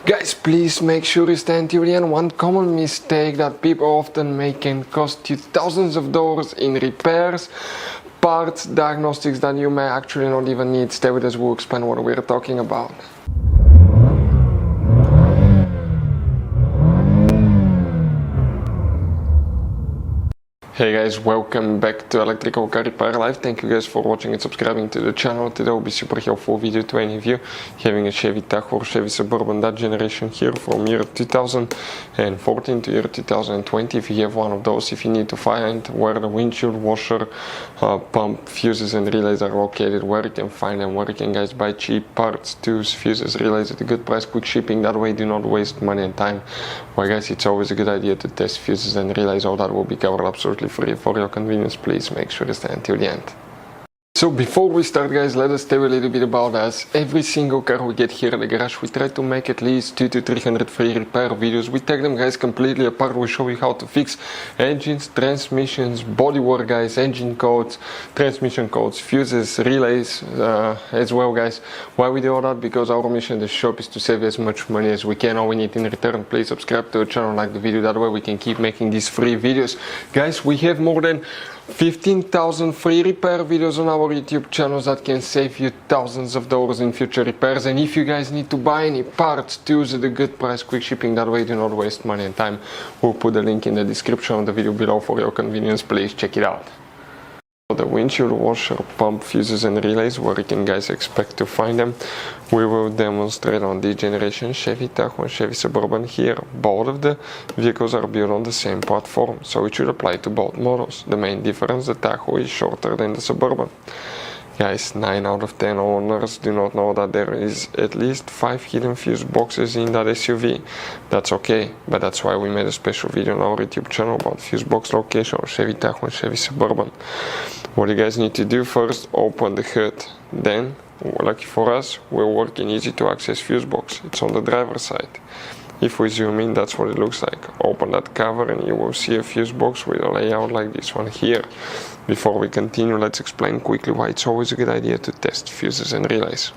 Guys, please make sure you stand till the end. One common mistake that people often make can cost you thousands of dollars in repairs, parts, diagnostics that you may actually not even need. Stay with us, we'll explain what we're talking about. Hey guys, welcome back to Electrical Car Repair Live. Thank you guys for watching and subscribing to the channel. Today will be super helpful video to any of you having a Chevy Tahoe or Chevy Suburban, that generation here from year 2014 to year 2020. If you have one of those, if you need to find where the windshield washer, pump, fuses and relays are located, where you can find them, where you can guys buy cheap parts, tools, fuses, relays at a good price, quick shipping, that way do not waste money and time. Well guys, it's always a good idea to test fuses and relays. All that will be covered absolutely free for your convenience. Please make sure to stay until the end. So before we start guys, let us tell you a little bit about us. Every single car we get here at the garage, we try to make at least 200 to 300 free repair videos. We take them guys completely apart. We show you how to fix engines, transmissions, bodywork guys, engine codes, transmission codes, fuses, relays as well guys. Why we do all that? Because our mission in the shop is to save as much money as we can. All we need in return, please subscribe to the channel, like the video, that way we can keep making these free videos. Guys, we have more than 15,000 free repair videos on our YouTube channels that can save you thousands of dollars in future repairs. And if you guys need to buy any parts, tools at a good price, quick shipping, that way do not waste money and time. We'll put the link in the description of the video below for your convenience. Please check it out. The windshield washer, pump, fuses and relays, where you can guys expect to find them, we will demonstrate on this generation Chevy Tahoe and Chevy Suburban here. Both of the vehicles are built on the same platform, so it should apply to both models. The main difference, the Tahoe is shorter than the Suburban. Guys, 9 out of 10 owners do not know that there is at least 5 hidden fuse boxes in that SUV. That's okay, but that's why we made a special video on our YouTube channel about fuse box location on Chevy Tahoe and Chevy Suburban. What you guys need to do first, open the hood. Then, lucky for us, we're working easy to access fuse box. It's on the driver's side. If we zoom in, that's what it looks like. Open that cover and you will see a fuse box with a layout like this one here. Before we continue, let's explain quickly why it's always a good idea to test fuses and relays.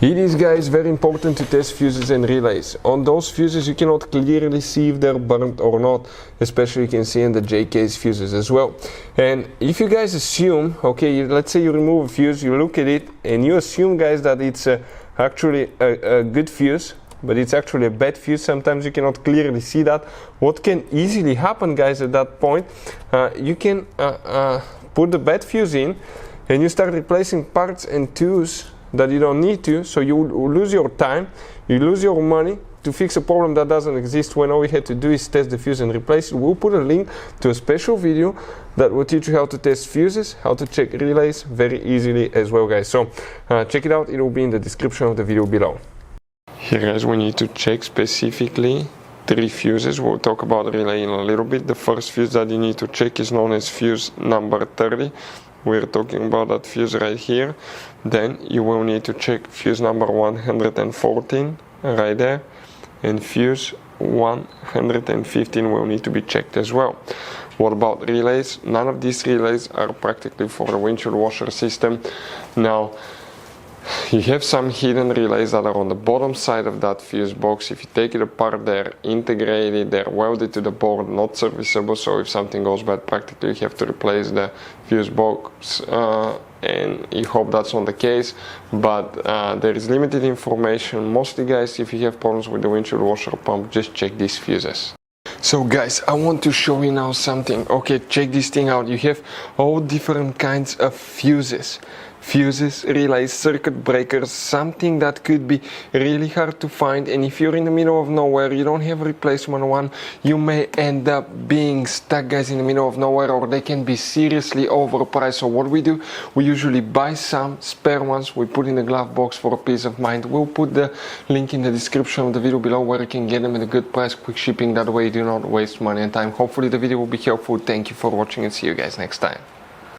It is guys very important to test fuses and relays. On those fuses you cannot clearly see if they're burnt or not, especially you can see in the JK's fuses as well. And if you guys assume, okay, let's say you remove a fuse, you look at it and you assume guys that it's actually a good fuse, but it's actually a bad fuse. Sometimes you cannot clearly see that. What can easily happen guys at that point, you can put the bad fuse in and you start replacing parts and tools that you don't need to, so you lose your time, you lose your money to fix a problem that doesn't exist, when all we had to do is test the fuse and replace it. We'll put a link to a special video that will teach you how to test fuses, how to check relays very easily as well guys. So check it out, it will be in the description of the video below. Here guys, we need to check specifically 3 fuses. We'll talk about relay in a little bit. The first fuse that you need to check is known as fuse number 30. We're talking about that fuse right here. Then you will need to check fuse number 114 right there, and fuse 115 will need to be checked as well. What about relays? None of these relays are practically for the windshield washer system. Now, you have some hidden relays that are on the bottom side of that fuse box. If you take it apart, they're integrated, they're welded to the board, not serviceable, so if something goes bad, practically you have to replace the fuse box, and you hope that's not the case, but there is limited information. Mostly guys, if you have problems with the windshield washer pump, just check these fuses. So guys, I want to show you now something. Okay, check this thing out. You have all different kinds of fuses. Fuses, relays, circuit breakers, something that could be really hard to find, and if you're in the middle of nowhere, you don't have a replacement one, you may end up being stuck guys in the middle of nowhere, or they can be seriously overpriced. So what we do, we usually buy some spare ones, we put in the glove box for a peace of mind. We'll put the link in the description of the video below where you can get them at a good price, quick shipping, that way you do not waste money and time. Hopefully the video will be helpful. Thank you for watching and see you guys next time.